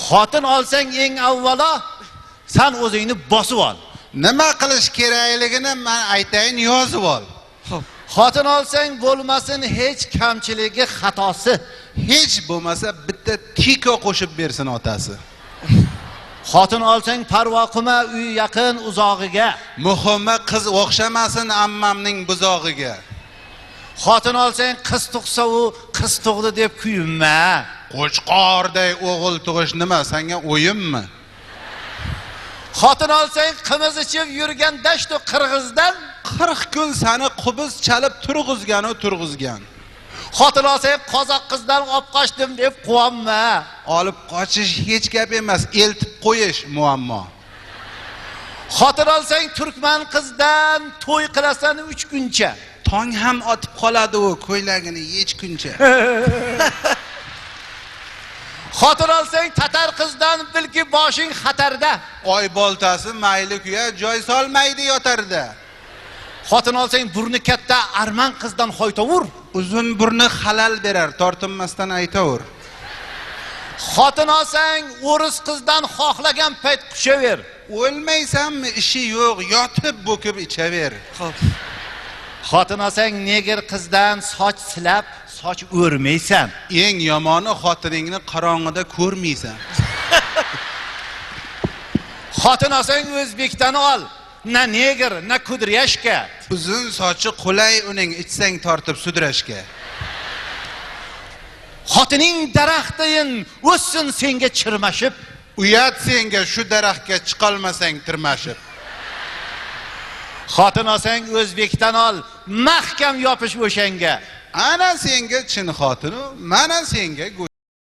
Xotin olsang eng avvalo sen o'zingni bosib ol. Nima qilish kerakligini men aytayin, yozib ol. Xotin olsang bo'lmasin hech kamchiligi, xatosi. Hech bo'lmasa bitta tiko qo'shib bersin otasi. Xotin olsang parvo qilma uy yaqin uzog'iga. Muhimi qiz o'xshamasin ammamning buzog'iga. Xotin olsang qiz tug'sa u qiz tug'di deb kuyinma. Qo'chqorday o'g'il tug'ish nima, senga o'yinmi? Xotin olsang qimiz ichib yurgan dashtu qirg'izdan 40 kun seni qubuz chalib turg'izgan. Xotin olsang qozoq qizdan olib qochdim deb quvonma. Olib qochish hech gap emas, eltib qo'yish muammo. Xotin olsang turkman qizdan to'y qilasan 3 kuncha. Tong ham otib qoladi u ko'ylagini yechguncha. Xotin olsang tatar qizdan bilki boshing xatarda. Oy boltasi mayli kuya joy solmaydi yotarda. Xotin olsang burni katta arman qizdan hoytovur. Uzun burni halal berar, tortinmasdan aytavur. Xotin olsang o'ris qizdan xohlagan payt qushaver. O'lmaysanmi, ishi yo'q, yotib bo'kib ichaver. Xotin olsang neger qizdan soch silab, soch o'rmaysan. Eng yomoni xotiningni qorong'ida ko'rmaysan. Xotin olsang o'zbekdan ol. Na neger, na kudryashka. Uzun sochi qulay uning, ichsang tortib sudrashga. Xotining daraxtayin o'ssin senga chirmashib. Uyat senga shu daraxtga chiqolmasang tirmashib. Xotin olsang o'zbekdan ol, mahkam yopish o'shanga. Ana senga chin xotinu, mana senga